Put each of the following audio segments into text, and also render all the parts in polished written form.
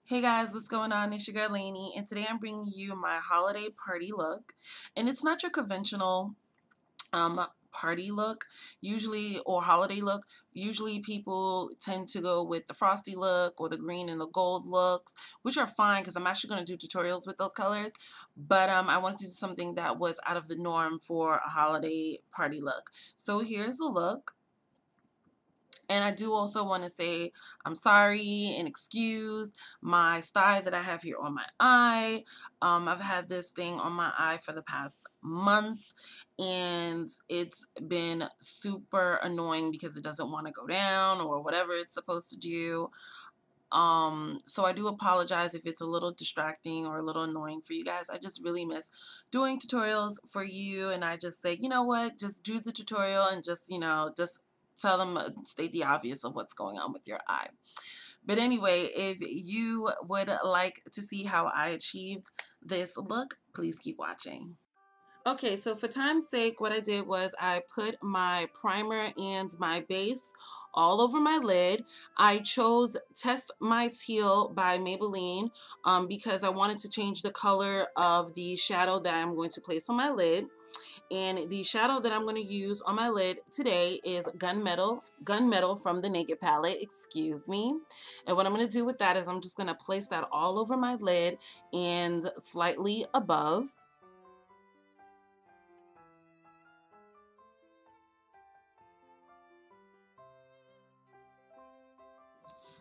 Hey guys, what's going on? It's your girl Lainey, and today I'm bringing you my holiday party look. And it's not your conventional party look, usually, or holiday look. Usually people tend to go with the frosty look or the green and the gold looks, which are fine because I'm actually going to do tutorials with those colors. But I wanted to do something that was out of the norm for a holiday party look. So here's the look. And I do also want to say I'm sorry and excuse my sty that I have here on my eye. I've had this thing on my eye for the past month, and it's been super annoying because it doesn't want to go down or whatever it's supposed to do. So I do apologize if it's a little distracting or a little annoying for you guys. I just really miss doing tutorials for you, and I just say, you know what, just do the tutorial and just, just tell them, state the obvious of what's going on with your eye. But anyway, if you would like to see how I achieved this look, please keep watching. Okay, so for time's sake, what I did was I put my primer and my base all over my lid. I chose Test My Teal by Maybelline because I wanted to change the color of the shadow that I'm going to place on my lid. And the shadow that I'm going to use on my lid today is Gunmetal from the Naked palette, excuse me. And what I'm going to do with that is I'm just going to place that all over my lid and slightly above.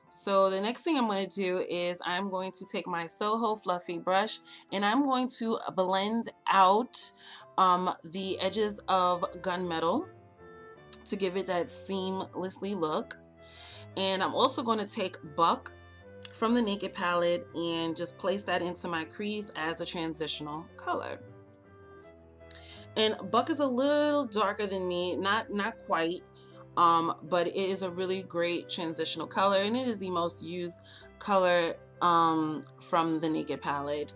So the next thing I'm going to do is I'm going to take my Soho Fluffy brush and I'm going to blend out the edges of Gunmetal to give it that seamlessly look. And I'm also going to take Buck from the Naked palette and just place that into my crease as a transitional color. And Buck is a little darker than me, not quite. But it is a really great transitional color, and it is the most used color from the Naked palette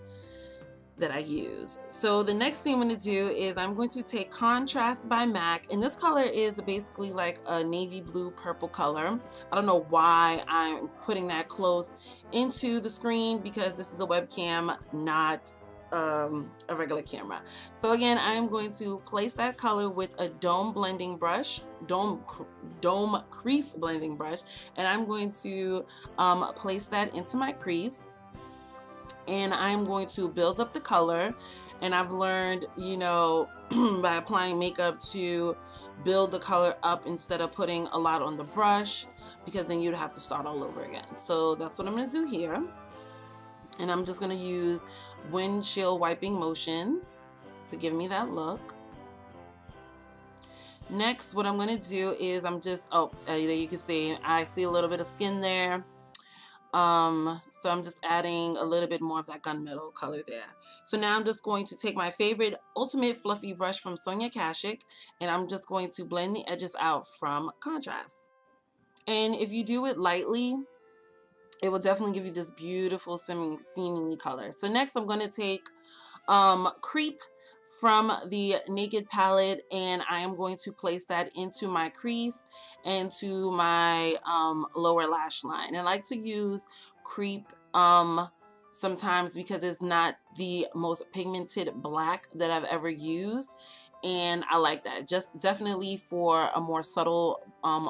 that I use. So the next thing I'm going to do is I'm going to take Contrast by MAC, and this color is basically like a navy blue purple color. I don't know why I'm putting that close into the screen because this is a webcam, not a regular camera. So again, I'm going to place that color with a dome crease blending brush, and I'm going to place that into my crease, and I'm going to build up the color. And I've learned, by applying makeup to build the color up instead of putting a lot on the brush, because then you'd have to start all over again. So that's what I'm going to do here. And I'm just going to use windshield wiping motions to give me that look. Next, what I'm going to do is I'm just, there you can see, I see a little bit of skin there. So I'm just adding a little bit more of that gunmetal color there. So now I'm just going to take my favorite Ultimate Fluffy brush from Sonia Kashuk, and I'm just going to blend the edges out from Contrast. And if you do it lightly, it will definitely give you this beautiful seemingly color. So next I'm going to take Creep from the Naked palette, and I am going to place that into my crease and to my lower lash line. And I like to use Creep sometimes because it's not the most pigmented black that I've ever used, and I like that. Just definitely for a more subtle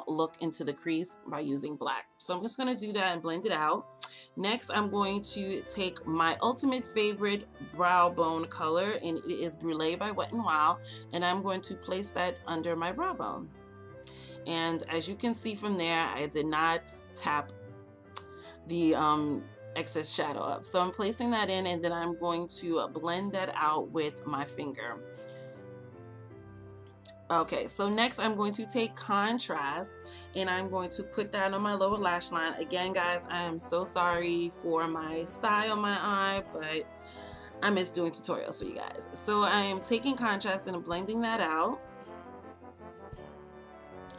look into the crease by using black. So I'm just going to do that and blend it out. Next, I'm going to take my ultimate favorite brow bone color, and it is Brulee by Wet n Wild, and I'm going to place that under my brow bone. And as you can see from there, I did not tap the excess shadow up. So I'm placing that in, and then I'm going to blend that out with my finger. Okay, so next I'm going to take Contrast, and I'm going to put that on my lower lash line. Again, guys, I am so sorry for my style on my eye, but I miss doing tutorials for you guys. So I am taking Contrast and blending that out,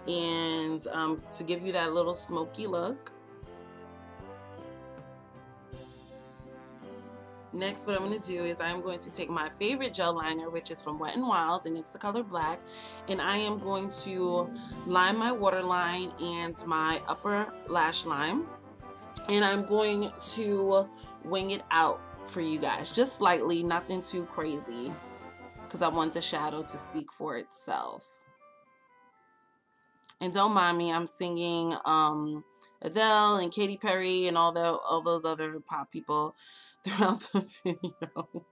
and to give you that little smoky look. Next, what I'm going to do is I'm going to take my favorite gel liner, which is from Wet n Wild, and it's the color Black, and I am going to line my waterline and my upper lash line. And I'm going to wing it out for you guys, just slightly, nothing too crazy, because I want the shadow to speak for itself. And don't mind me, I'm singing Adele and Katy Perry and all those other pop people throughout the video.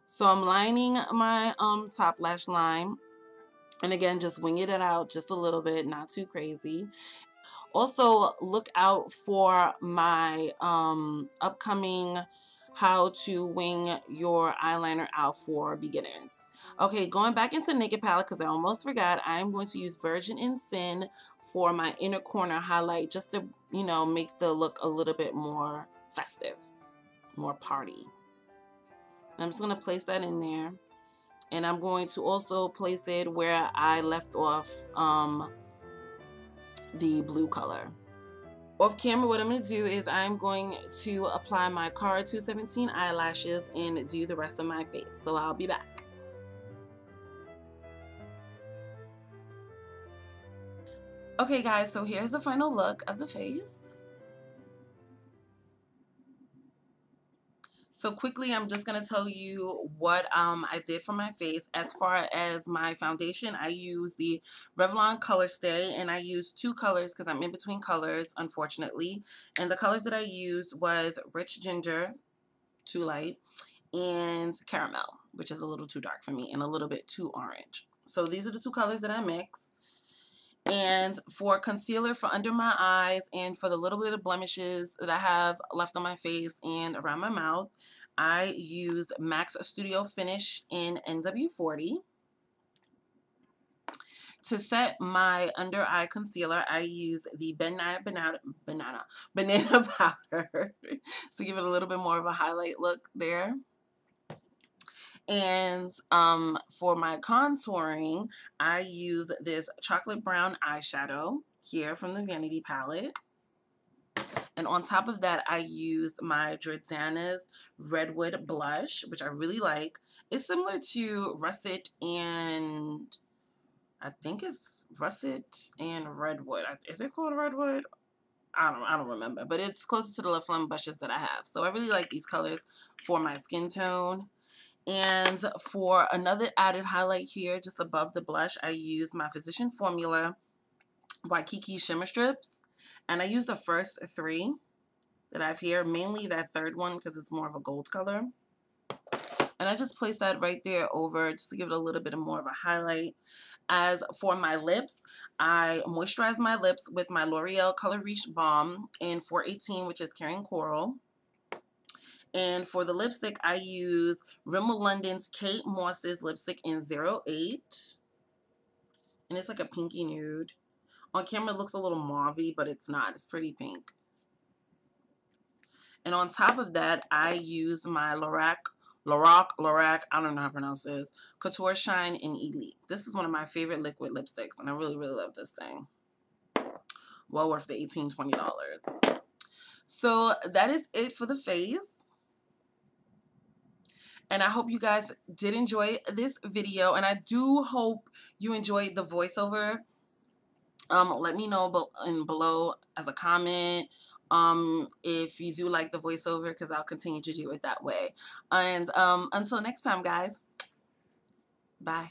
So I'm lining my top lash line, and again, just winging it out just a little bit, not too crazy. Also, look out for my upcoming how to wing your eyeliner out for beginners. Okay, going back into Naked Palette, because I almost forgot, I'm going to use Virgin and Sin for my inner corner highlight, just to, you know, make the look a little bit more festive, more party. I'm just going to place that in there. And I'm going to also place it where I left off the blue color. Off camera, what I'm going to do is I'm going to apply my Cara 217 eyelashes and do the rest of my face. So I'll be back. Okay guys, so here's the final look of the face. So quickly, I'm just going to tell you what I did for my face. As far as my foundation, I use the Revlon Colorstay, and I used two colors because I'm in between colors, unfortunately. And the colors that I used was Rich Ginger, too light, and Caramel, which is a little too dark for me, and a little bit too orange. So these are the two colors that I mix. And for concealer for under my eyes and for the little bit of blemishes that I have left on my face and around my mouth, I use MAC Studio Finish in NW40. To set my under eye concealer, I use the banana powder to give it a little bit more of a highlight look there. And for my contouring, I use this chocolate brown eyeshadow here from the Vanity palette. And on top of that, I used my Jordana's Redwood blush, which I really like. It's similar to Russet and I think it's Russet and Redwood. Is it called Redwood? I don't remember, but it's closer to the La Flamme blushes that I have. So I really like these colors for my skin tone. And for another added highlight here, just above the blush, I use my Physician Formula Waikiki Shimmer Strips. And I use the first three that I have here, mainly that third one because it's more of a gold color. And I just place that right there over just to give it a little bit of more of a highlight. As for my lips, I moisturize my lips with my L'Oreal Color Reach Balm in 418, which is Carrying Coral. And for the lipstick, I use Rimmel London's Kate Moss's lipstick in 08. And it's like a pinky nude. On camera, it looks a little mauvey, but it's not. It's pretty pink. And on top of that, I use my Lorac, I don't know how to pronounce this, Couture Shine in Elite. This is one of my favorite liquid lipsticks, and I really, really love this thing. Well worth the $18, $20. So that is it for the face. And I hope you guys did enjoy this video, and I do hope you enjoyed the voiceover. Let me know below as a comment if you do like the voiceover, because I'll continue to do it that way. And until next time, guys, bye.